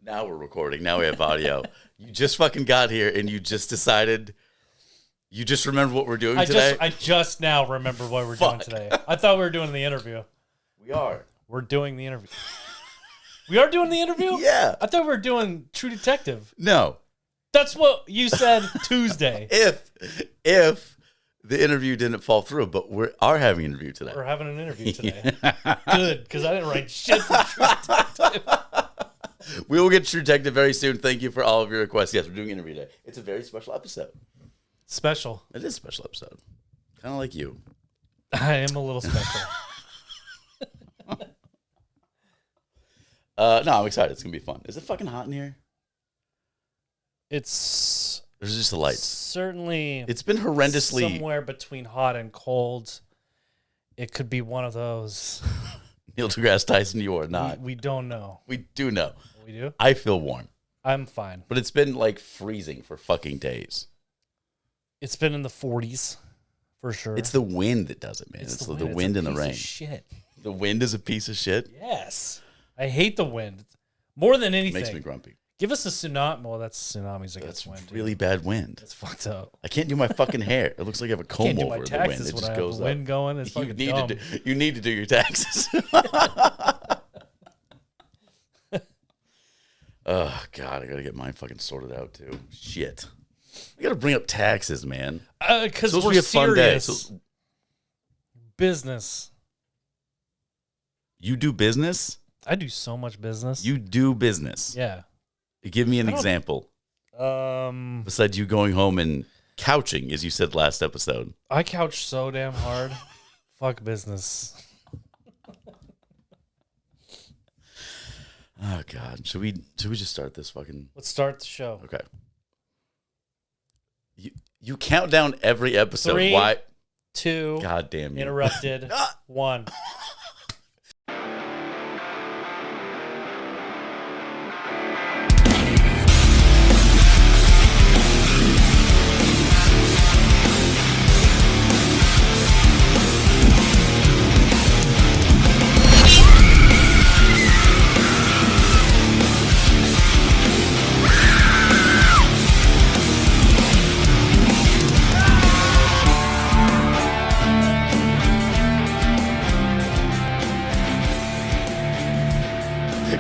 Now we're recording. Now we have audio. You just fucking got here and you just decided. You just remember what we're doing today? I just now remember what we're doing today. I thought we were doing the interview. We are. We're doing the interview. We are doing the interview? Yeah. I thought we were doing True Detective. No. That's what you said Tuesday. If the interview didn't fall through, but we are having an interview today. We're having an interview today. Good, because I didn't write shit for True Detective. We will get True Detective very soon. Thank you for all of your requests. Yes, we're doing an interview today. It's a very special episode. Special. It is a special episode. Kind of like you. I am a little special. No, I'm excited. It's going to be fun. Is it fucking hot in here? It's... There's just the lights. Certainly... It's been horrendously... Somewhere between hot and cold. It could be one of those. Neil deGrasse Tyson, you are not. We don't know. We do know. We do? I feel warm. I'm fine. But it's been like freezing for fucking days. It's been in the 40s, for sure. It's the wind that does it, man. It's the wind and the rain. Shit. The wind is a piece of shit. Yes. I hate the wind. More than anything. Makes me grumpy. Give us a tsunami. Well, that's tsunamis That's against wind. really bad wind. It's fucked up. I can't do my fucking hair. It looks like I have a comb over the wind. It just goes up. Wind going. It's fucking dumb. You need to do your taxes. Oh, God. I got to get mine fucking sorted out, too. Shit. I got to bring up taxes, man. Because we're serious. Business. You do business? I do so much business. You do business? Yeah. Give me an example. Besides you going home and couching, as you said last episode. I couch so damn hard. Fuck business. Oh, God. Should we just start this fucking... Let's start the show. Okay. You count down every episode. 3, Why? 2. God damn you. Interrupted. 1.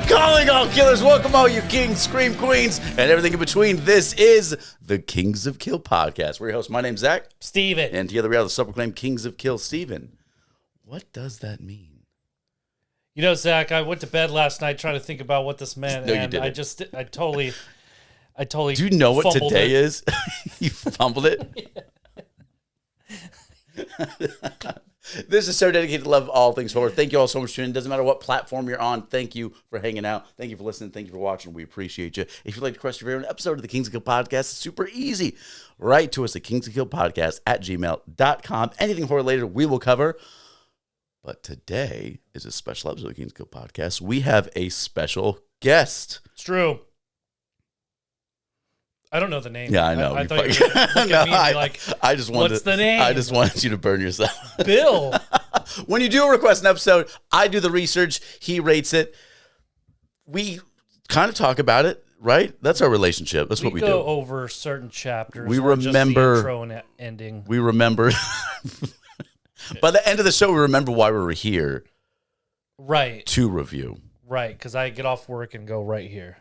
Calling all killers, welcome all you kings, scream queens, and everything in between. This is the Kings of Kill podcast. We're your hosts. My name's Zack. Steven. And together we are the self-proclaimed Kings of Kill, Steven. What does that mean? You know, Zach, I went to bed last night trying to think about what this meant. No, you and didn't. I totally. Do you know what today it. is? You fumbled it? This is so dedicated to love all things horror. Thank you all so much for tuning in. Doesn't matter what platform you're on. Thank you for hanging out. Thank you for listening. Thank you for watching. We appreciate you. If you'd like to request your favorite episode of the Kings of Kill podcast, it's super easy. Write to us at kingsofkillpodcast@gmail.com. Anything horror related, we will cover. But today is a special episode of the Kings of Kill podcast. We have a special guest. It's true. I don't know the name. Yeah, I know. I thought you were looking at me and be like, I just wanted. What's the name? I just wanted you to burn yourself. Bill. When you do request an episode, I do the research. He rates it. We kind of talk about it, right? That's our relationship. That's what we do. We go over certain chapters. We or remember just the intro and ending. We remember. By the end of the show, we remember why we were here. Right. To review. Right, because I get off work and go right here.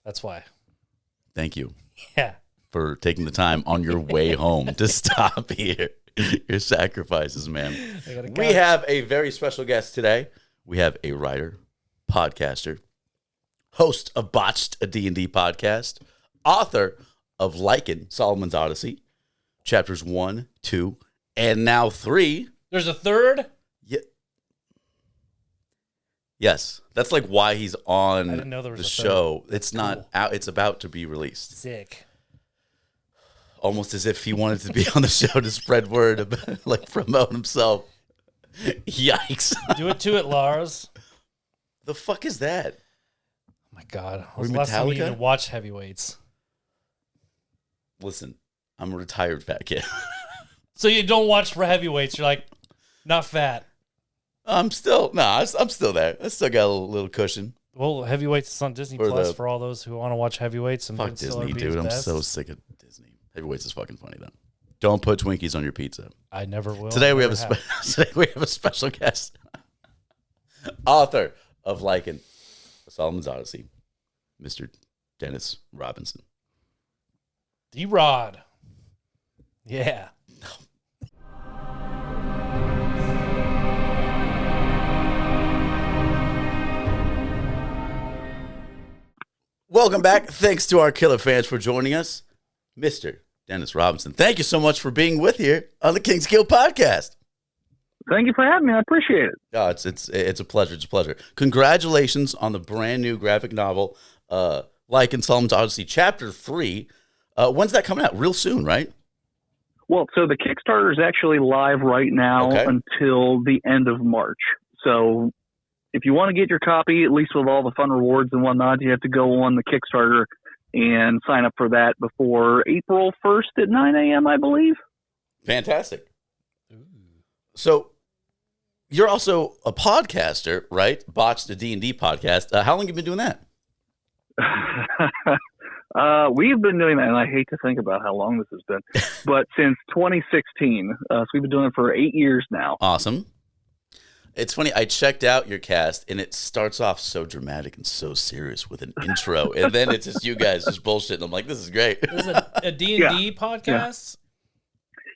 That's why. Thank you. Yeah. For taking the time on your way home to stop here. Your sacrifices, man. We have a very special guest today. We have a writer, podcaster, host of Botched, a D&D podcast, author of Lycan, Solomon's Odyssey, chapters 1, 2, and now 3. There's a third? Yeah. Yes. That's like why he's on I didn't know there was the a show. third. It's not out. It's about to be released. Sick. Almost as if he wanted to be on the show to spread word, about, like promote himself. Yikes. Do it to it, Lars. The fuck is that? Oh my God. Are When's we the last time you Metallica? even watched Heavyweights? Listen, I'm a retired fat kid. So you don't watch for Heavyweights. You're like, not fat. I'm still there. I still got a little cushion. Well, Heavyweights is on Disney Plus for all those who want to watch Heavyweights. And fuck Disney, dude. I'm so sick of Disney. Heavyweights is fucking funny, though. Don't put Twinkies on your pizza. I never will. Today we have a special guest, author of Lycan, Solomon's Odyssey, Mr. Dennis Robinson. D-Rod. Yeah. Welcome back. Thanks to our killer fans for joining us, Mr. Dennis Robinson. Thank you so much for being with here on the King's Kill podcast. Thank you for having me. I appreciate it. Oh, it's a pleasure. It's a pleasure. Congratulations on the brand new graphic novel, Lycan Solomon's Odyssey, Chapter 3. When's that coming out? Real soon, right? Well, so the Kickstarter is actually live right now until the end of March. So if you want to get your copy, at least with all the fun rewards and whatnot, you have to go on the Kickstarter and sign up for that before April 1st at 9 a.m., I believe. Fantastic. So you're also a podcaster, right? Botched, the D&D podcast. How long have you been doing that? We've been doing that, and I hate to think about how long this has been, but since 2016. So we've been doing it for 8 years now. Awesome. It's funny, I checked out your cast, and it starts off so dramatic and so serious with an intro, and then it's just you guys just bullshit, and I'm like, this is great. This is a D&D podcast?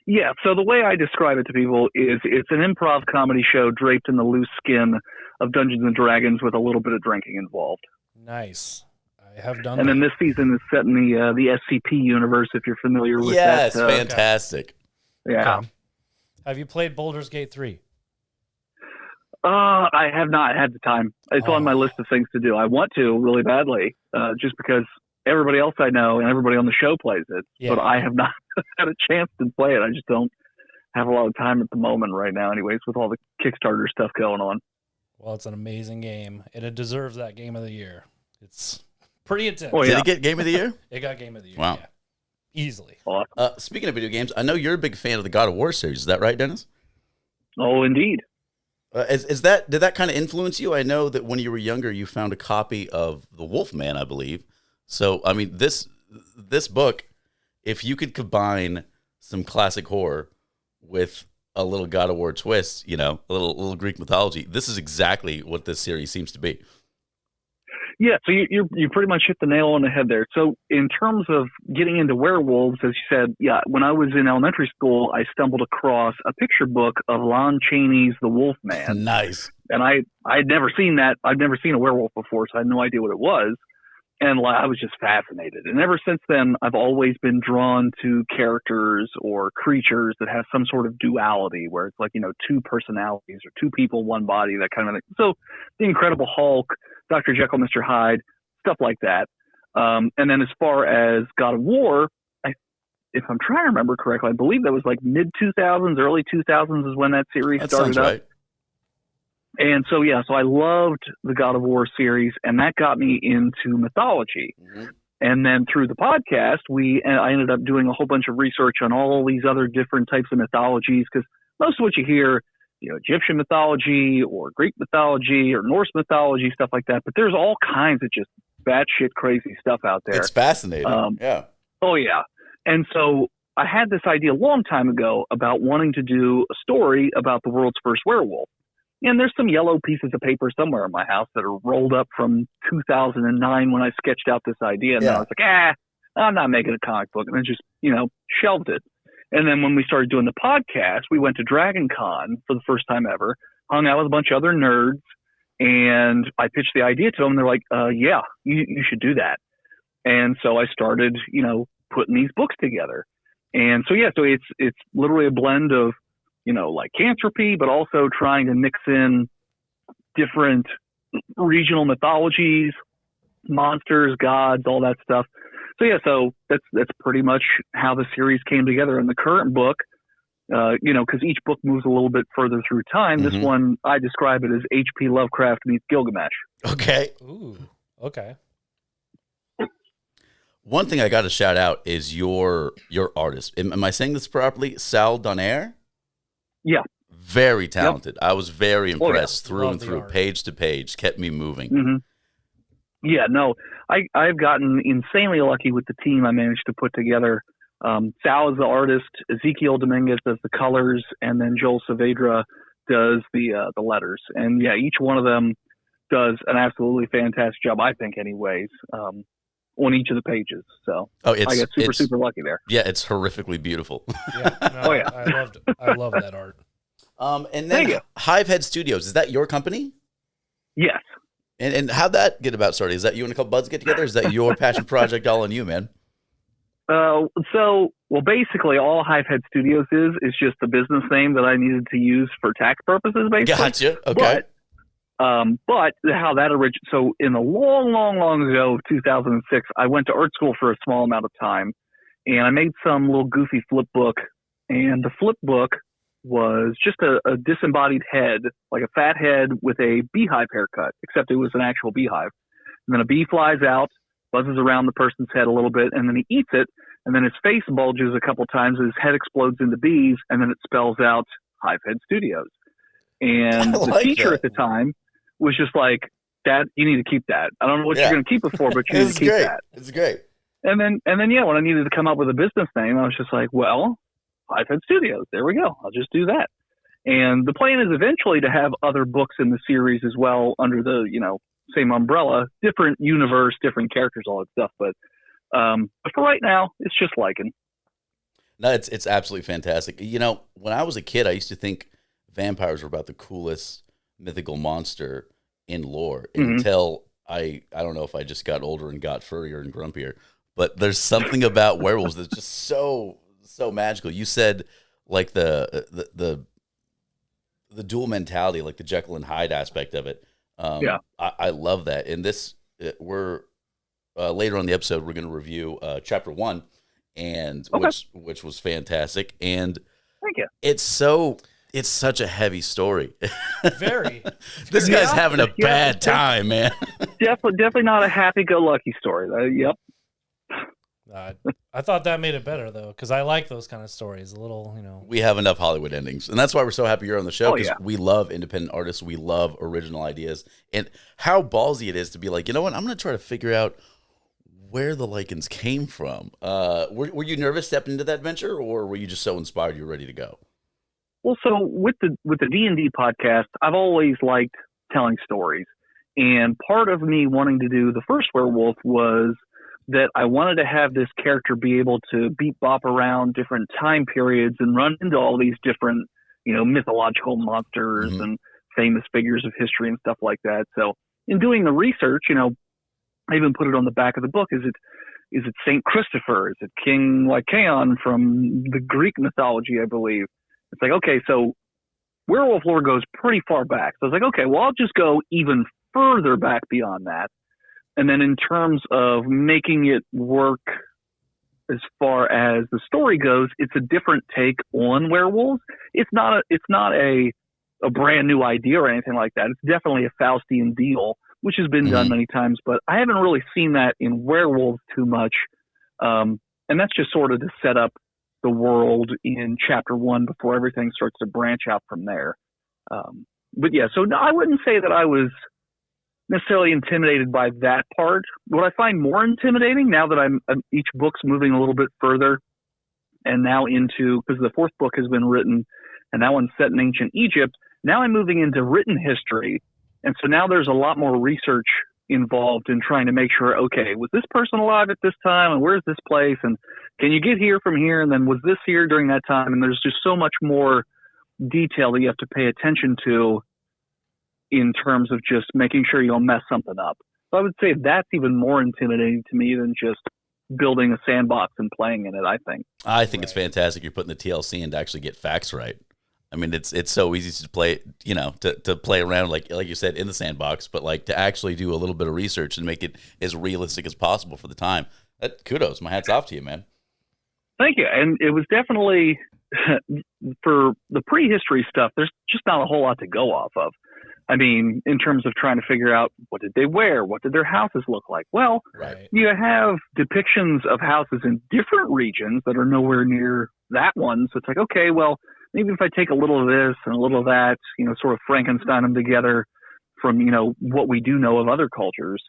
Yeah, so the way I describe it to people is it's an improv comedy show draped in the loose skin of Dungeons & Dragons with a little bit of drinking involved. Nice. I have done and that. Then this season is set in the SCP universe, if you're familiar with that. Yes, fantastic. Okay. Yeah. Okay. Have you played Baldur's Gate 3? I have not had the time. It's on my list of things to do. I want to really badly, just because everybody else I know and everybody on the show plays it, but I have not had a chance to play it. I just don't have a lot of time at the moment right now anyways, with all the Kickstarter stuff going on. Well, it's an amazing game, and it deserves that Game of the Year. It's pretty intense. Did it get Game of the Year? It got Game of the Year, wow. yeah. Easily. Awesome. Speaking of video games, I know you're a big fan of the God of War series. Is that right, Dennis? Oh, indeed. Did that kind of influence you? I know that when you were younger, you found a copy of The Wolfman, I believe. So, I mean, this book, if you could combine some classic horror with a little God of War twist, a little Greek mythology, this is exactly what this series seems to be. Yeah, so you pretty much hit the nail on the head there. So in terms of getting into werewolves, as you said, when I was in elementary school, I stumbled across a picture book of Lon Chaney's The Wolfman. Nice. And I'd never seen that. I'd never seen a werewolf before, so I had no idea what it was. And I was just fascinated. And ever since then, I've always been drawn to characters or creatures that have some sort of duality, where it's like, two personalities or two people, one body, that kind of thing. So the Incredible Hulk, Dr. Jekyll, Mr. Hyde, stuff like that. And then as far as God of War, if I'm trying to remember correctly, I believe that was like mid-2000s, early 2000s is when that series started up. Right. And so, so I loved the God of War series, and that got me into mythology. Mm-hmm. And then through the podcast, I ended up doing a whole bunch of research on all these other different types of mythologies, because most of what you hear, Egyptian mythology or Greek mythology or Norse mythology, stuff like that. But there's all kinds of just batshit crazy stuff out there. It's fascinating. Yeah. Oh, yeah. And so I had this idea a long time ago about wanting to do a story about the world's first werewolf. And there's some yellow pieces of paper somewhere in my house that are rolled up from 2009 when I sketched out this idea. And I was like, I'm not making a comic book. And I just, shelved it. And then when we started doing the podcast, we went to Dragon Con for the first time ever, hung out with a bunch of other nerds, and I pitched the idea to them. And they're like, you should do that. And so I started, putting these books together. And so, so it's literally a blend of, lycanthropy, but also trying to mix in different regional mythologies, monsters, gods, all that stuff. So that's pretty much how the series came together. In the current book, because each book moves a little bit further through time. Mm-hmm. This one, I describe it as H.P. Lovecraft meets Gilgamesh. Okay. Ooh. Okay. One thing I got to shout out is your artist. Am I saying this properly? Sal Donaire? Yeah. Very talented. Yep. I was very impressed through and through, page to page, kept me moving. Mm-hmm. Yeah, no, I've gotten insanely lucky with the team I managed to put together. Sal is the artist, Ezekiel Dominguez does the colors, and then Joel Saavedra does the letters. And yeah, each one of them does an absolutely fantastic job, I think, anyways, on each of the pages. So I get super lucky there. Yeah, it's horrifically beautiful. Yeah, no, I love that art. And then Hivehead Studios, is that your company? Yes. And how'd that get about started? Is that you and a couple buds get together? Is that your passion project all on you, man? Basically, all Hivehead Studios is just the business name that I needed to use for tax purposes, basically. Gotcha. Okay. But how that originated, so in the long ago, 2006, I went to art school for a small amount of time, and I made some little goofy flip book, and the flip book was just a disembodied head, like a fat head with a beehive haircut, except it was an actual beehive. And then a bee flies out, buzzes around the person's head a little bit, and then he eats it, and then his face bulges a couple times, his head explodes into bees, and then it spells out Hivehead Studios. And the teacher at the time was just like, "Dad, you need to keep that. I don't know what you're going to keep it for, but you need to keep that." It's great. And then, when I needed to come up with a business name, I was just like, well, Hivehead Studios. There we go. I'll just do that. And the plan is eventually to have other books in the series as well under the, same umbrella, different universe, different characters, all that stuff. But for right now, it's just Lycan. No, it's absolutely fantastic. When I was a kid, I used to think vampires were about the coolest mythical monster in lore until I don't know if I just got older and got furrier and grumpier, but there's something about werewolves that's just so magical. You said like the dual mentality, like the Jekyll and Hyde aspect of it. I love that. And we're later on in the episode, we're going to review chapter 1, and which was fantastic. And thank you. It's such a heavy story. Very. This guy's having a bad time, man. Definitely not a happy-go-lucky story. Yep. I thought that made it better, though, because I like those kind of stories. A little, We have enough Hollywood endings, and that's why we're so happy you're on the show, because we love independent artists. We love original ideas, and how ballsy it is to be like, you know what? I'm going to try to figure out where the Lycans came from. Were you nervous stepping into that venture, or were you just so inspired you were ready to go? Well, so with the D&D podcast, I've always liked telling stories, and part of me wanting to do the first werewolf was that I wanted to have this character be able to beat bop around different time periods and run into all these different, mythological monsters and famous figures of history and stuff like that. So in doing the research, I even put it on the back of the book. Is it Saint Christopher? Is it King Lycaon from the Greek mythology, I believe? It's like, okay, so werewolf lore goes pretty far back. So I was like, okay, well, I'll just go even further back beyond that. And then in terms of making it work as far as the story goes, it's a different take on werewolves. It's not a brand new idea or anything like that. It's definitely a Faustian deal, which has been done many times, but I haven't really seen that in werewolves too much. And that's just sort of to set up the world in chapter 1 before everything starts to branch out from there. But yeah, so no, I wouldn't say that I was necessarily intimidated by that part. What I find more intimidating now that each book's moving a little bit further, and now because the 4th book has been written and that one's set in ancient Egypt, now I'm moving into written history. And so now there's a lot more research involved in trying to make sure, okay, was this person alive at this time, and where's this place, and can you get here from here, and then was this here during that time? And there's just so much more detail that you have to pay attention to in terms of just making sure you don't mess something up. So I would say that's even more intimidating to me than just building a sandbox and playing in it, I think. I think it's fantastic you're putting the TLC in to actually get facts right. I mean, it's so easy to play, to play around, like you said, in the sandbox, but like to actually do a little bit of research and make it as realistic as possible for the time. Kudos. My hat's off to you, man. Thank you. And it was definitely, for the prehistory stuff, there's just not a whole lot to go off of. I mean, in terms of trying to figure out what did they wear? What did their houses look like? Well, you have depictions of houses in different regions that are nowhere near that one. So it's like, okay, well, maybe if I take a little of this and a little of that, sort of Frankenstein them together from, what we do know of other cultures,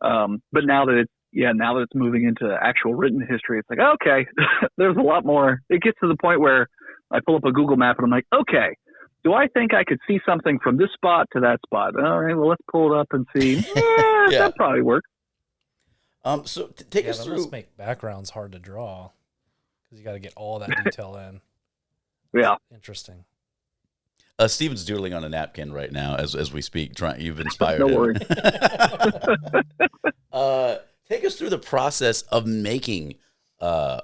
But now that it's moving into actual written history, it's like, okay, there's a lot more. It gets to the point where I pull up a Google map and I'm like, okay, do I think I could see something from this spot to that spot? All right, well, let's pull it up and see. That probably works. So take us that through. must make backgrounds hard to draw because you got to get all that detail in. Yeah. Interesting. Steven's doodling on a napkin right now as we speak. You've inspired No him. worries. Take us through the process of making a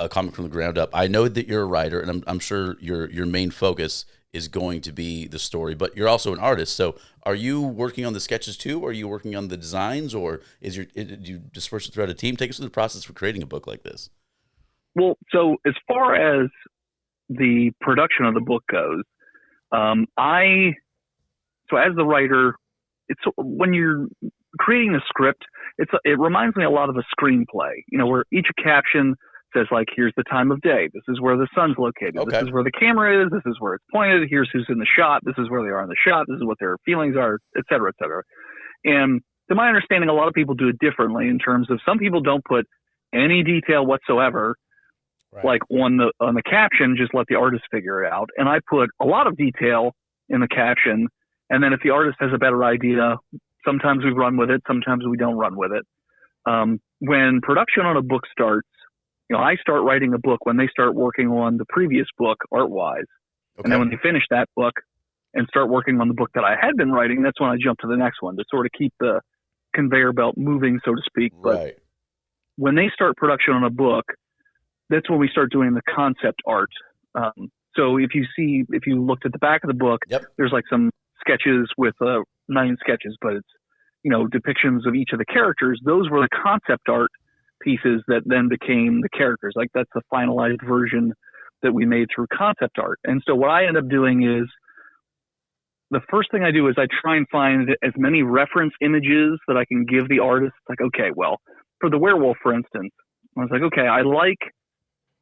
comic from the ground up. I know that you're a writer, and I'm sure your main focus is going to be the story, but you're also an artist. So are you working on the sketches too? Or are you working on the designs, or do you disperse it throughout a team? Take us through the process for creating a book like this. Well, so as far as the production of the book goes, as the writer, it's when you're creating a script, it reminds me a lot of a screenplay, where each caption says, like, here's the time of day. This is where the sun's located. Okay. This is where the camera is. This is where it's pointed. Here's who's in the shot. This is where they are in the shot. This is what their feelings are, et cetera, et cetera. And to my understanding, a lot of people do it differently in terms of some people don't put any detail whatsoever, right, like on the caption, just let the artist figure it out. And I put a lot of detail in the caption. And then if the artist has a better idea, sometimes we run with it. Sometimes we don't run with it. When production on a book starts, I start writing a book when they start working on the previous book art-wise. Okay. And then when they finish that book and start working on the book that I had been writing, that's when I jump to the next one to sort of keep the conveyor belt moving, so to speak. Right. But when they start production on a book, that's when we start doing the concept art. So if you looked at the back of the book, yep, there's like some sketches with, not even sketches, but it's, depictions of each of the characters. Those were the concept art pieces that then became the characters. Like, that's the finalized version that we made through concept art. And so what I end up doing is, the first thing I do is I try and find as many reference images that I can give the artist. Like, okay, well, for the werewolf, for instance, I was like, okay, I like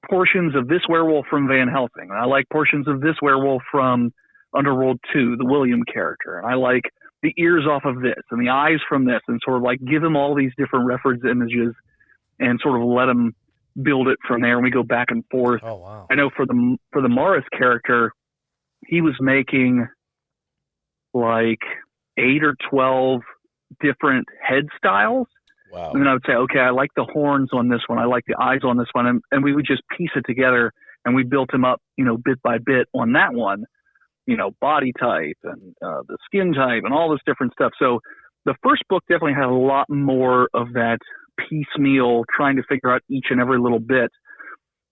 portions of this werewolf from Van Helsing. And I like portions of this werewolf from Underworld 2, the William character. And I like the ears off of this and the eyes from this, and sort of like give him all these different reference images and sort of let him build it from there. And we go back and forth. Oh, wow. I know for the Morris character, he was making like 8 or 12 different head styles. Wow. And then I would say, okay, I like the horns on this one. I like the eyes on this one. And we would just piece it together, and we built him up, bit by bit on that one, body type and the skin type and all this different stuff. So the first book definitely had a lot more of that piecemeal, trying to figure out each and every little bit.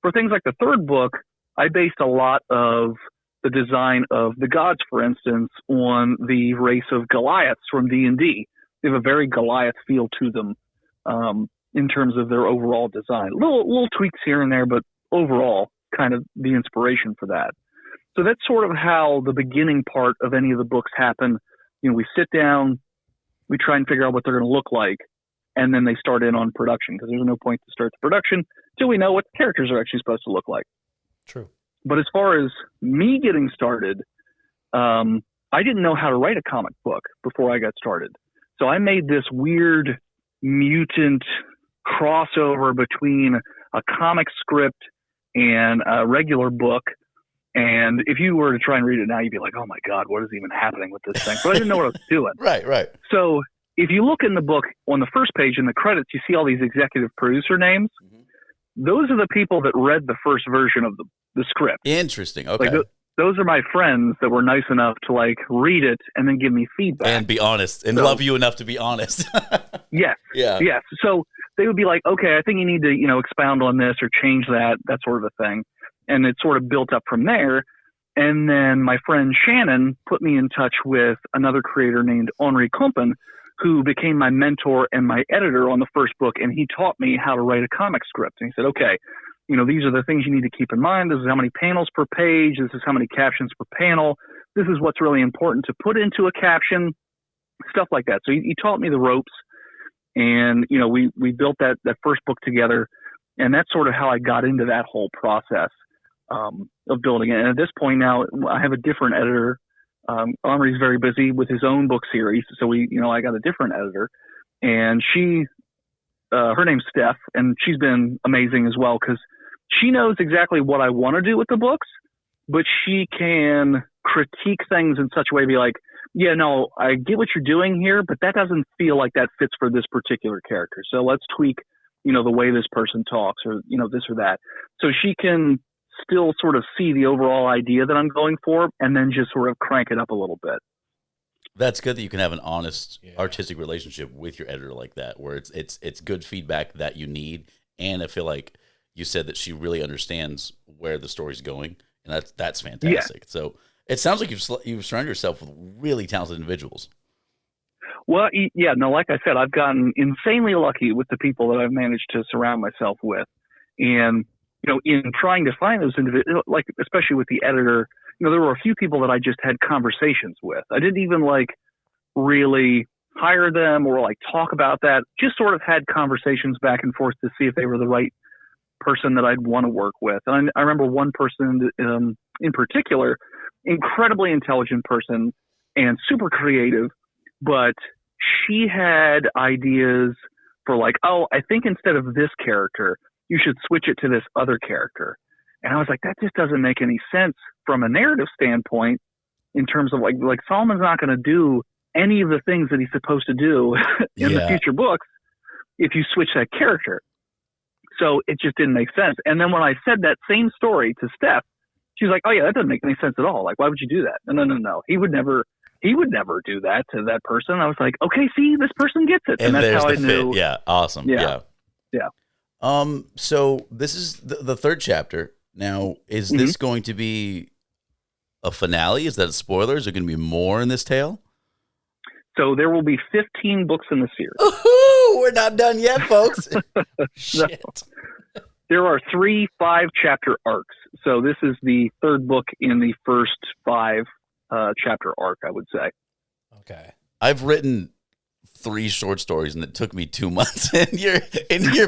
For things like the third book, I based a lot of the design of the gods, for instance, on the race of Goliaths from D&D. They have a very Goliath feel to them in terms of their overall design. Little tweaks here and there, but overall kind of the inspiration for that. So that's sort of how the beginning part of any of the books happen. We sit down, we try and figure out what they're going to look like, and then they start in on production, because there's no point to start the production till we know what the characters are actually supposed to look like. True. But as far as me getting started, I didn't know how to write a comic book before I got started. So I made this weird mutant crossover between a comic script and a regular book. And if you were to try and read it now, you'd be like, oh my God, what is even happening with this thing? But I didn't know what I was doing. Right. So if you look in the book on the first page in the credits, you see all these executive producer names. Mm-hmm. Those are the people that read the first version of the script. Interesting. Okay. Like those are my friends that were nice enough to read it and then give me feedback. And be honest and love you enough to be honest. Yes. Yeah. Yes. So they would be like, okay, I think you need to, expound on this or change that sort of a thing. And it sort of built up from there. And then my friend Shannon put me in touch with another creator named Henri Compen, who became my mentor and my editor on the first book. And he taught me how to write a comic script. And he said, okay, these are the things you need to keep in mind. This is how many panels per page. This is how many captions per panel. This is what's really important to put into a caption, stuff like that. So he taught me the ropes. And, we built that first book together. And that's sort of how I got into that whole process of building it. And at this point now, I have a different editor. Henri's very busy with his own book series. So I got a different editor. and her name's Steph, and she's been amazing as well because she knows exactly what I want to do with the books, but she can critique things in such a way, be like, yeah, no, I get what you're doing here, but that doesn't feel like that fits for this particular character. So let's tweak, the way this person talks, or, this or that. So she can still sort of see the overall idea that I'm going for and then just sort of crank it up a little bit. That's good that you can have an honest artistic relationship with your editor like that, where it's good feedback that you need. And I feel like you said that she really understands where the story's going, and that's fantastic. Yeah. So it sounds like you've surrounded yourself with really talented individuals. Well, yeah, no, like I said, I've gotten insanely lucky with the people that I've managed to surround myself with. And, in trying to find those individuals, like, especially with the editor, there were a few people that I just had conversations with. I didn't even really hire them or talk about that. Just sort of had conversations back and forth to see if they were the right person that I'd want to work with. And I remember one person in particular, incredibly intelligent person and super creative, but she had ideas for I think instead of this character, you should switch it to this other character. And I was like, that just doesn't make any sense from a narrative standpoint in terms of Solomon's not going to do any of the things that he's supposed to do in the future books if you switch that character. So it just didn't make sense. And then when I said that same story to Steph, she's like, oh yeah, that doesn't make any sense at all. Why would you do that? No. He would never do that to that person. I was like, okay, see, this person gets it. And that's how I knew. Fit. Yeah. Awesome. Yeah. So this is the third chapter. Now, is this going to be a finale? Is that a spoiler? Is there going to be more in this tale? So there will be 15 books in the series. Ooh, we're not done yet, folks. Shit. No. There are 3 5-chapter arcs. So this is the third book in the first 5-chapter arc, I would say. Okay. I've written 3 short stories, and it took me 2 months. And you're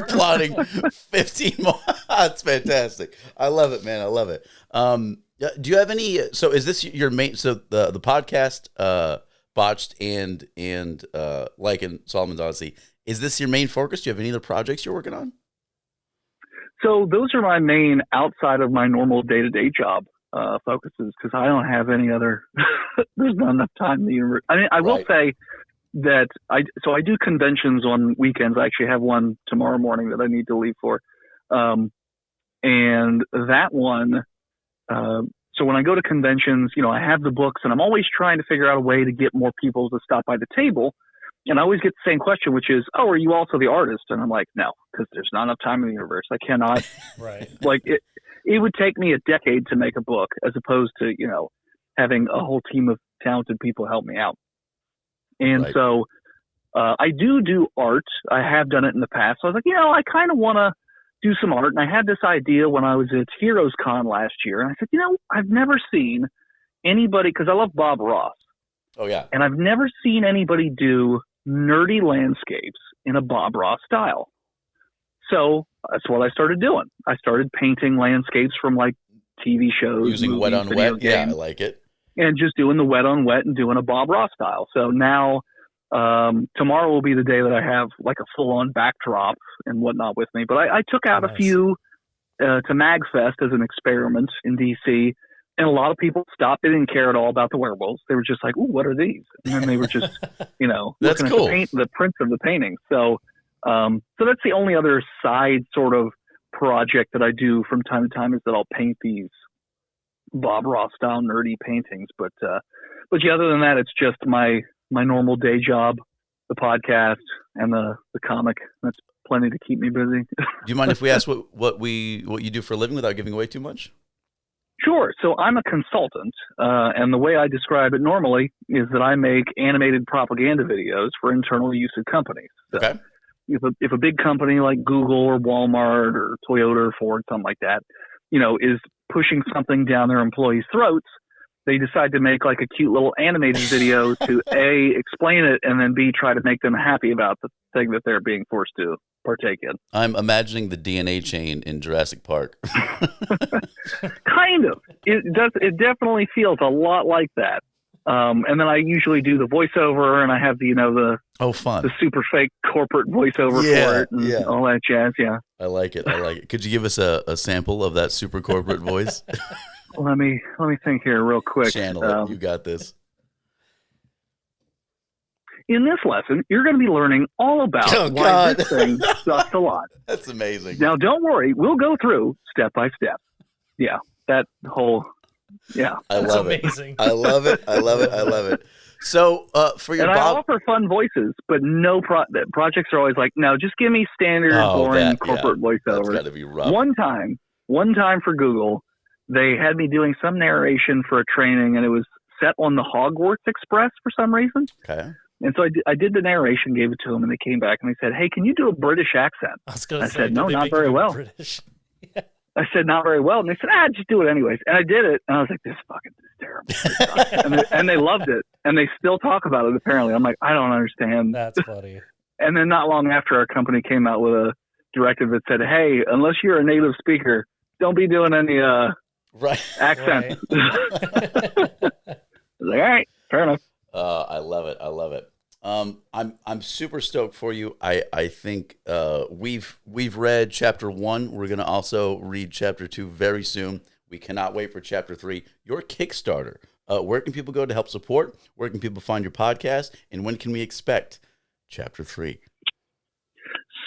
plotting 15 more. It's fantastic. I love it, man. I love it. Do you have any? So is this your main? So the podcast, Botched and like in Solomon's Odyssey, is this your main focus? Do you have any other projects you're working on? So those are my main outside of my normal day-to-day job focuses, because I don't have any other. There's not enough time in the universe. I mean, I will say that I do conventions on weekends. I actually have one tomorrow morning that I need to leave for, and that one. So when I go to conventions, I have the books, and I'm always trying to figure out a way to get more people to stop by the table. And I always get the same question, which is, oh, are you also the artist? And I'm like, no, because there's not enough time in the universe. I cannot. Right. It would take me a decade to make a book, as opposed to, having a whole team of talented people help me out. And so I do art. I have done it in the past. So I was like, I kind of want to do some art. And I had this idea when I was at Heroes Con last year. And I said, I've never seen anybody, because I love Bob Ross. Oh, yeah. And I've never seen anybody do nerdy landscapes in a Bob Ross style. So that's what I started doing. I started painting landscapes from TV shows. Using movies, wet on wet. games, Yeah, I like it. And just doing the wet on wet and doing a Bob Ross style. So now tomorrow will be the day that I have a full-on backdrop and whatnot with me. But I took out a few to MagFest as an experiment in DC, and a lot of people stopped. They didn't care at all about the werewolves. They were just like, "Ooh, what are these?" And then they were just, That's looking cool. at the prints of the paintings. So that's the only other side sort of project that I do from time to time, is that I'll paint these Bob Ross style nerdy paintings. But yeah, other than that, it's just my normal day job, the podcast, and the comic. That's plenty to keep me busy. Do you mind if we ask what you do for a living without giving away too much? Sure. So I'm a consultant, and the way I describe it normally is that I make animated propaganda videos for internal use of companies. So Okay. If a big company like Google or Walmart or Toyota or Ford, something like that, is pushing something down their employees' throats, they decide to make a cute little animated video to A, explain it, and then B, try to make them happy about the thing that they're being forced to partake in. I'm imagining the DNA chain in Jurassic Park. Kind of. It does. It definitely feels a lot like that. And then I usually do the voiceover, and I have the fun, the super fake corporate voiceover for it, and all that jazz. Yeah, I like it. Could you give us a sample of that super corporate voice? Let me think here real quick. Channel it. You got this. In this lesson, you're going to be learning all about why this thing sucks a lot. That's amazing. Now, don't worry. We'll go through step by step. Yeah, that whole. Yeah, I love it. Amazing. I love it. So, for your I offer fun voices, but no projects are always like, no, just give me standard, boring corporate voiceovers. That's got to be rough. One time for Google, they had me doing some narration for a training, and it was set on the Hogwarts Express for some reason. Okay. And so I did the narration, gave it to them, and they came back and they said, "Hey, can you do a British accent?" I said, "No, not very well." British? I said, "Not very well." And they said, just do it anyways. And I did it. And I was like, this is terrible. and they loved it. And they still talk about it, apparently. I'm like, I don't understand. That's funny. And then not long after, our company came out with a directive that said, hey, unless you're a native speaker, don't be doing any accents. Right. I was like, all right, fair enough. I love it. I'm super stoked for you. I think we've read chapter 1. We're gonna also read chapter 2 very soon. We cannot wait for chapter 3. Your Kickstarter. Where can people go to help support? Where can people find your podcast? And when can we expect chapter 3?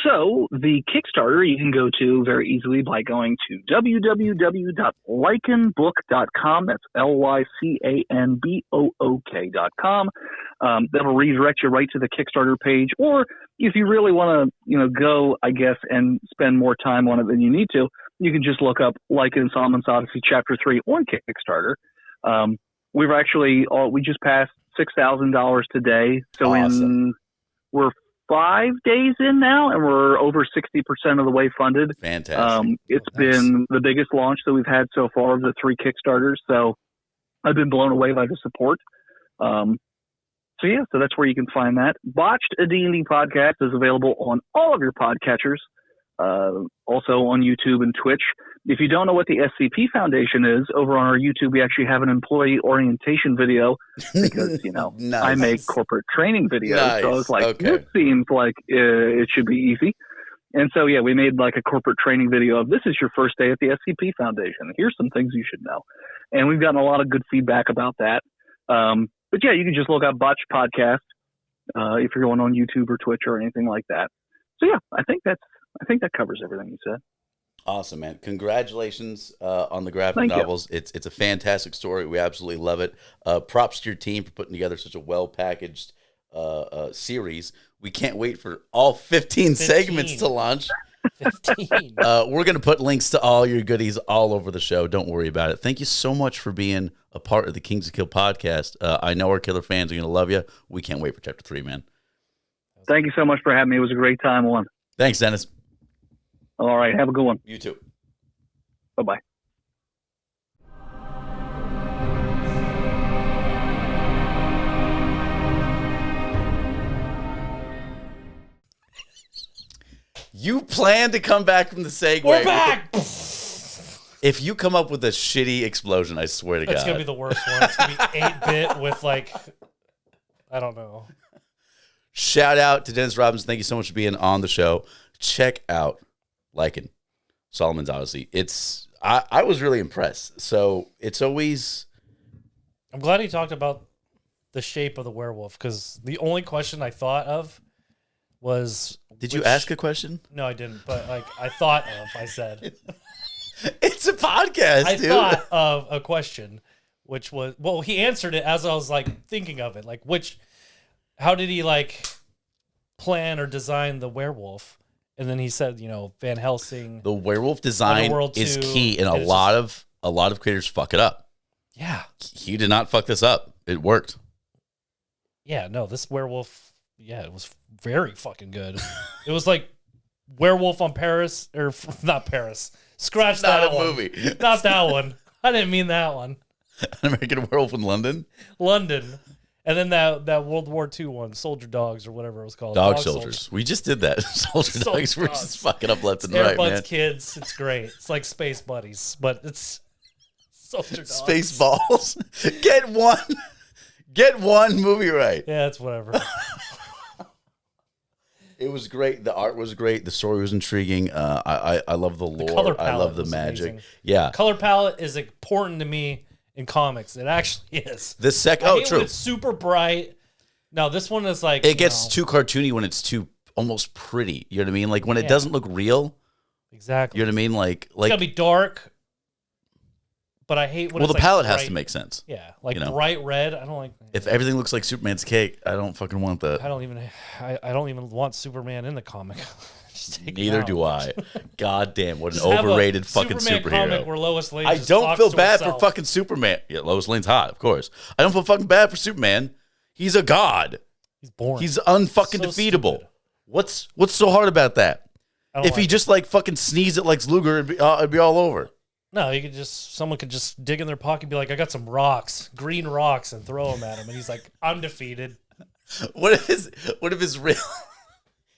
So the Kickstarter you can go to very easily by going to www.lycanbook.com. That's LYCANBOOK.com. That'll redirect you right to the Kickstarter page. Or if you really want to, go, I guess, and spend more time on it than you need to, you can just look up Lycan Solomon's Odyssey Chapter 3 on Kickstarter. We've actually, we just passed $6,000 today. So awesome. We're 5 days in now, and we're over 60% of the way funded. Fantastic. It's been the biggest launch that we've had so far of the 3 Kickstarters. So I've been blown away by the support. So that's where you can find that. Botched, a D&D podcast, is available on all of your podcatchers, also on YouTube and Twitch. If you don't know what the SCP Foundation is, over on our YouTube, we actually have an employee orientation video because, nice. I make corporate training videos. Nice. So I was like, This seems like it should be easy. And so, we made like a corporate training video of this is your first day at the SCP Foundation. Here's some things you should know. And we've gotten a lot of good feedback about that. But you can just look up Botched Podcast if you're going on YouTube or Twitch or anything like that. So I think that covers everything you said. Awesome, man. Congratulations on the graphic novels. It's a fantastic story. We absolutely love it. Props to your team for putting together such a well-packaged series. We can't wait for all 15 segments to launch. 15. We're going to put links to all your goodies all over the show. Don't worry about it. Thank you so much for being a part of the Kings of Kill podcast. I know our killer fans are going to love you. We can't wait for chapter 3, man. Thank you so much for having me. It was a great time on. Thanks, Dennis. All right. Have a good one. You too. Bye-bye. You plan to come back from the segue. We're back! If you come up with a shitty explosion, I swear to God. It's going to be the worst one. It's going to be 8-bit with I don't know. Shout out to Dennis Robinson. Thank you so much for being on the show. Check out Lycan Solomon's Odyssey. I was really impressed. So it's always... I'm glad he talked about the shape of the werewolf, because the only question I thought of was... Did you ask a question? No, I didn't. But I said... It's a podcast, I dude. thought of a question, which was... Well, he answered it as I was thinking of it. How did he plan or design the werewolf? And then he said, Van Helsing. The werewolf design is key, and a lot of creators fuck it up. Yeah. He did not fuck this up. It worked. Yeah, no, this werewolf, it was very fucking good. It was like Werewolf on Paris, or not Paris. Scratch that one. Not a movie. Not that one. I didn't mean that one. An American Werewolf in London? London. And then that World War II one, Soldier Dogs or whatever it was called. Dog Soldiers. We just did that. Soldier Dogs. We're just fucking up left and right, man. Kids. It's great. It's like Space Buddies, but it's Soldier Dogs. Space Balls. Get Get one movie right. Yeah, it's whatever. It was great. The art was great. The story was intriguing. I love the lore. Color I love palette the was magic. amazing. Yeah. Color palette is important to me in comics. It actually is. The second, I hate true. when it's super bright. No, this one is like It gets too cartoony when it's too almost pretty. You know what I mean? Like when it doesn't look real. Exactly. You know what I mean? Like it's gotta be dark. But I hate when well, it's the palette bright. has to make sense. Yeah, like bright red. I don't like. If everything looks like Superman's cake, I don't fucking want that. I don't even want Superman in the comic. Neither do I. God damn, what an Just have overrated a fucking Superman superhero. Comic where Lois Lane I just don't talks feel to bad herself. for fucking Superman. Yeah, Lois Lane's hot, of course. I don't feel fucking bad for Superman. He's a god. He's boring. He's unfucking defeatable. Stupid. What's so hard about that? If he just like fucking sneezed at Lex Luger, it'd be all over. No, someone could just dig in their pocket and be like, I got some rocks, green rocks, and throw them at him. And he's like, I'm defeated. What if his real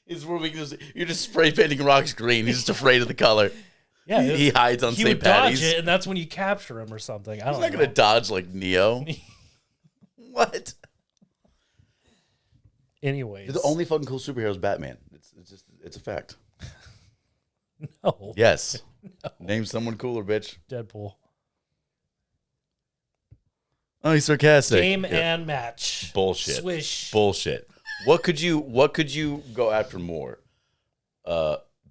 is where you're just spray painting rocks green. He's just afraid of the color. Yeah. He hides on St. Patty's. Dodge it, and that's when you capture him or something. He's not going to dodge like Neo. What? Anyways. The only fucking cool superhero is Batman. It's a fact. No. Yes. No. Name someone cooler, bitch. Deadpool. Oh, he's sarcastic. Game and match. Bullshit. Swish. Bullshit. What could you go after more?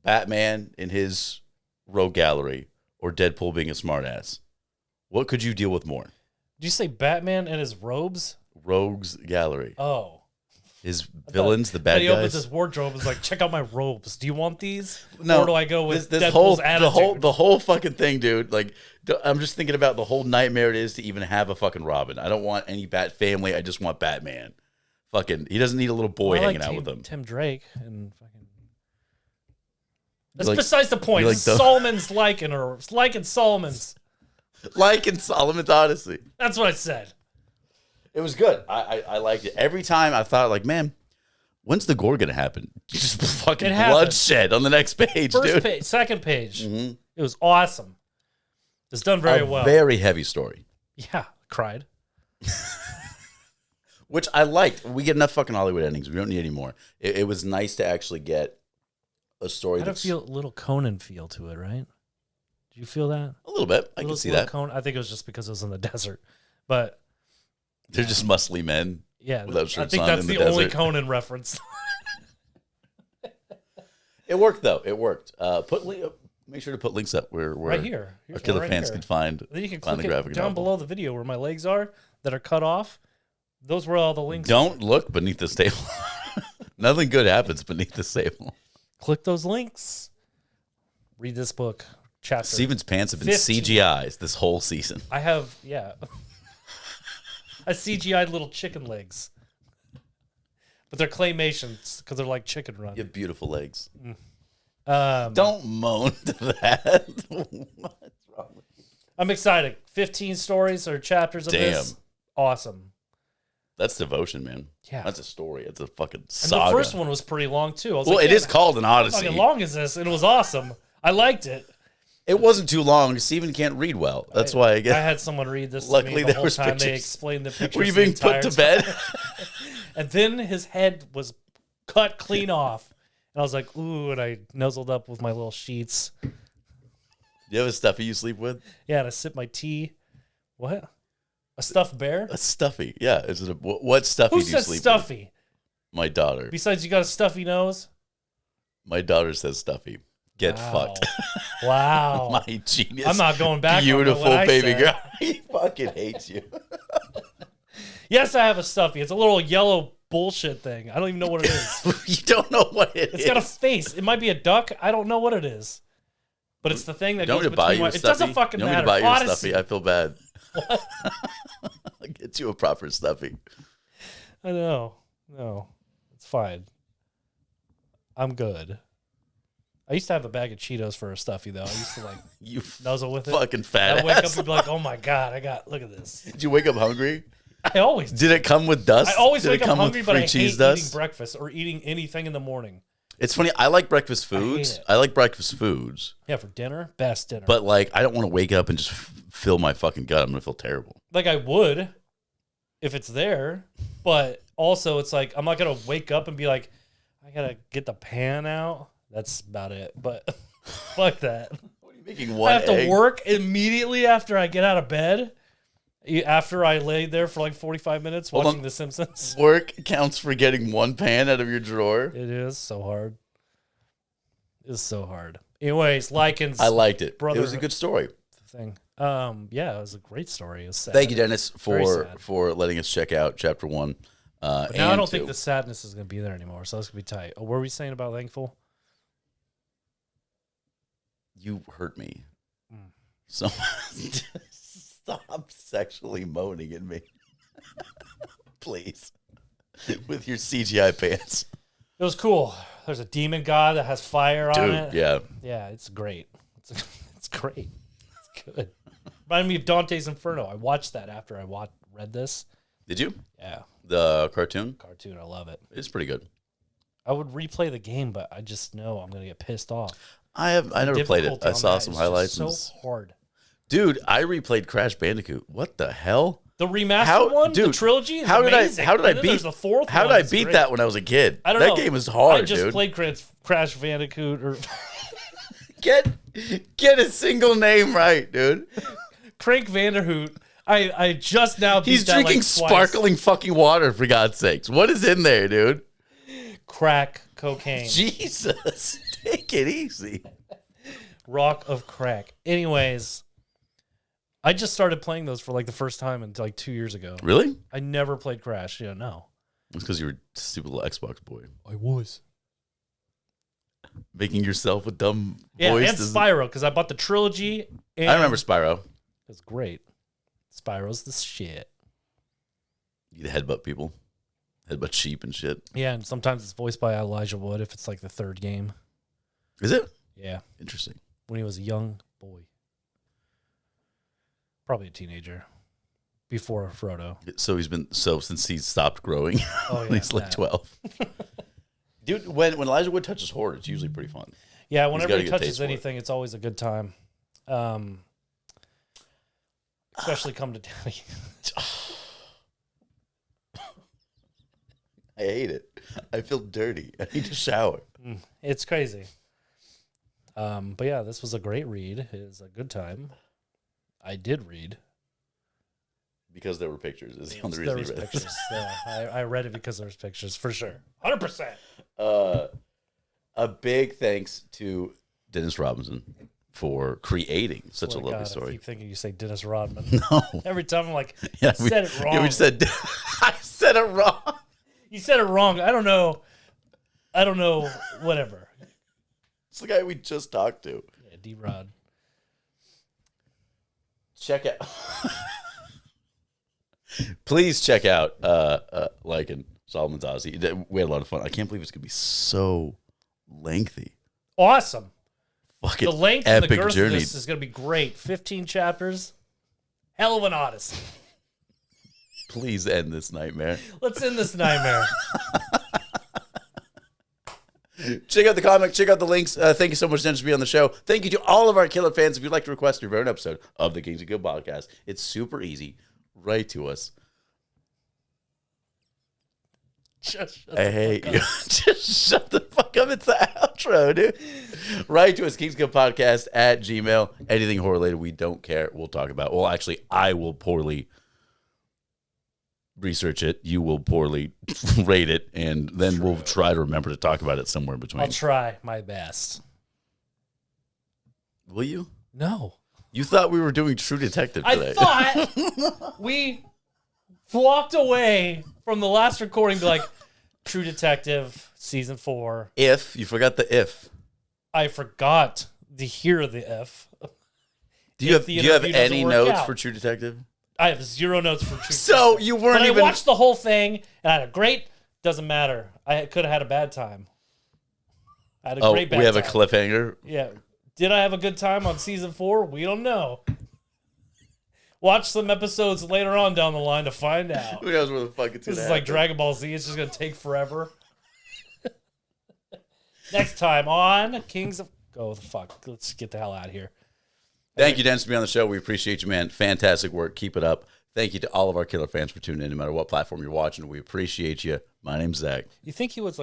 Batman in his rogue gallery or Deadpool being a smartass? What could you deal with more? Did you say Batman and his robes? Rogue's gallery. Oh. His villains, the bad guys. He opens his wardrobe and is like, check out my robes. Do you want these? No. Or do I go with this Deadpool's attitude? The whole fucking thing, dude. Like, I'm just thinking about the whole nightmare it is to even have a fucking Robin. I don't want any Bat family. I just want Batman. Fucking, he doesn't need a little boy hanging out with him. Tim Drake and fucking. That's besides the point. Like Solomon's liking Solomon's. Liking Solomon's Odyssey. That's what I said. It was good. I liked it. Every time I thought, like, man, when's the gore gonna happen? Just fucking bloodshed on the next page, First page, second page. Mm-hmm. It was awesome. It's done very well. Very heavy story. Yeah, cried. Which I liked. We get enough fucking Hollywood endings. We don't need any more. It was nice to actually get a story. Had a little Conan feel to it, right? Did you feel that? A little bit. I can see that. Conan. I think it was just because it was in the desert, but. They're just muscly men. Yeah, without shirts I think on that's in the desert. only Conan reference. It worked though. It worked. Make sure to put links up where right here. Our killer fans can find. Then you can find click the it down below the video where my legs are that are cut off. Those were all the links. Don't look beneath this table. Nothing good happens beneath this table. Click those links. Read this book. Chapter. Steven's pants have been 15. CGI'd this whole season. I have, yeah. I CGI'd little chicken legs. But they're claymations because they're like chicken run. You have beautiful legs. Don't moan to that. What's wrong with you? I'm excited. 15 stories or chapters of this. Awesome. That's devotion, man. Yeah. That's a story. It's a fucking saga. And the first one was pretty long, too. It is called an Odyssey. How long is this? And it was awesome. I liked it. It wasn't too long. Steven can't read well. That's why I guess. I had someone read this Luckily, to me the there whole was time. pictures. They explained the pictures. Were you being put to bed? And then his head was cut clean off. And I was like, ooh, and I nuzzled up with my little sheets. Do you have a stuffy you sleep with? Yeah, and I sip my tea. What? A stuffed bear? A stuffy, yeah. Is it what stuffy Who do you says sleep stuffy? with? My daughter. Besides, you got a stuffy nose? My daughter says stuffy. Get fucked. Wow. My genius. I'm not going back. Beautiful on what baby I girl. He fucking hates you. Yes, I have a stuffy. It's a little yellow bullshit thing. I don't even know what it is. You don't know what it is. It's got a face. It might be a duck. I don't know what it is. But it's the thing that goes between my... It doesn't fucking matter. You want me to buy you a stuffy? I feel bad. What? I'll get you a proper stuffy. I know. No. It's fine. I'm good. I used to have a bag of Cheetos for a stuffy, though. I used to, you nuzzle with it. Fucking fat I'd wake ass. up and be like, oh, my God. Look at this. Did you wake up hungry? I always do. Did it come with dust? I always Did wake it up come hungry, with but I free hate cheese dust? eating breakfast or eating anything in the morning. It's funny. I like breakfast foods. I like breakfast foods. Yeah, for dinner, best dinner. But I don't want to wake up and just fill my fucking gut. I'm gonna feel terrible. I would. if it's there, but also it's like I'm not gonna wake up and be like, I gotta get the pan out. That's about it. But fuck that. What are you making? One I have egg? to work immediately after I get out of bed. After I laid there for like 45 minutes watching The Simpsons. Work counts for getting one pan out of your drawer. It is so hard. It's so hard. Anyways, Lycan's. I liked it. Brother, It was a good story. Thing. Yeah, it was a great story. It was sad. Thank you, Dennis, for letting us check out chapter 1. But now I don't think the sadness is going to be there anymore, so that's going to be tight. What were we saying about Thankful? You hurt me. So stop sexually moaning at me. Please. With your CGI pants. It was cool. There's a demon god that has fire on it. Dude, yeah. Yeah, it's great. It's great. It's good. Reminded me of Dante's Inferno. I watched that after I read this. Did you? Yeah. The cartoon? Cartoon, I love it. It's pretty good. I would replay the game, but I just know I'm going to get pissed off. I never played it. I saw some highlights. So hard. Dude, I replayed Crash Bandicoot. What the hell? The remastered one, dude, the trilogy is how amazing. How did I then beat there's the fourth How one. did I beat that when I was a kid? I don't know. That game was hard, I just dude. played Crash Bandicoot or Get a single name right, dude. Crank Vanderhoot. I just now beat He's that drinking like twice. sparkling fucking water, for God's sakes. What is in there, dude? Crack cocaine. Jesus. Take it easy. Rock of crack. Anyways, I just started playing those for like the first time in like 2 years ago. Really? I never played Crash. Yeah, no. It's because you were a stupid little Xbox boy. I was. Making yourself a dumb Yeah, voice. and Spyro, because I bought the trilogy. And I remember Spyro. It's great. Spyro's the shit. You headbutt people. Headbutt sheep and shit. Yeah, and sometimes it's voiced by Elijah Wood if it's like the third game. Is it? Yeah. Interesting. When he was a young boy. Probably a teenager. Before Frodo. So since he's stopped growing, Oh, yeah, he's like 12. Dude, when Elijah Wood touches horror, it's usually pretty fun. Yeah, whenever he he touches anything, it's always a good time. Especially Come to Daddy. I hate it. I feel dirty. I need to shower. It's crazy. But yeah, this was a great read. It was a good time. I did read. Because there were pictures. Is the only reason you read pictures. Yeah, I read it because there was pictures, for sure. 100%. A big thanks to Dennis Robinson for creating such a lovely I story. keep thinking you say Dennis Rodman. No. Every time I'm like, Yeah, I said it wrong. Yeah, we said I said it wrong. You said it wrong. I don't know. Whatever. It's the guy we just talked to. Yeah, D-Rod. Check out. Please check out Lycan Solomon's Odyssey. We had a lot of fun. I can't believe it's gonna be so lengthy. Awesome. Fucking The length and the epic girth journey. of this is going to be great. 15 chapters. Hell of an odyssey. Please end this nightmare. Let's end this nightmare. Check out the comic. Check out the links. Thank you so much, Dennis, for being on the show. Thank you to all of our killer fans. If you'd like to request your very own episode of the Kings of Good podcast, it's super easy. Write to us. I hate you. Just shut the fuck up. It's the outro, dude. Write to us, kingsgupodcast at Gmail. Anything horror related, we don't care. We'll talk about. Well, actually, I will poorly research it. You will poorly rate it, and then we'll try to remember to talk about it somewhere in between. I'll try my best. Will you? No. You thought we were doing True Detective today. I thought we walked away from the last recording be like, True Detective, season 4. If. You forgot the if. I forgot to hear the if. Do you have any notes for True Detective? I have 0 notes for True So Detective. you weren't but even... I watched the whole thing, and I had a great... Doesn't matter. I could have had a bad time. I had a great bad time. We have a cliffhanger? Yeah. Did I have a good time on season 4? We don't know. Watch some episodes later on down the line to find out. Who knows where the fuck it's going to happen. This is like Dragon Ball Z. It's just going to take forever. Next time on Kings of... Oh, the fuck. Let's get the hell out of here. Thank you, Dennis, for being on the show. We appreciate you, man. Fantastic work. Keep it up. Thank you to all of our killer fans for tuning in, no matter what platform you're watching. We appreciate you. My name's Zach. You think he was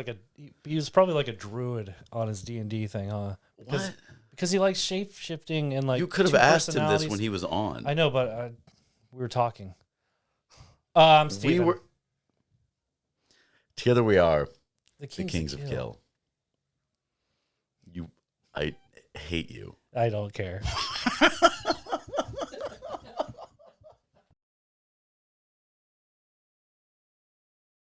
he was probably like a druid on his D&D thing, huh? What? Because he likes shape shifting and like. You could have asked him this when he was on. I know, but we were talking. I'm Steven. Together we are the Kings of Kill. I hate you. I don't care.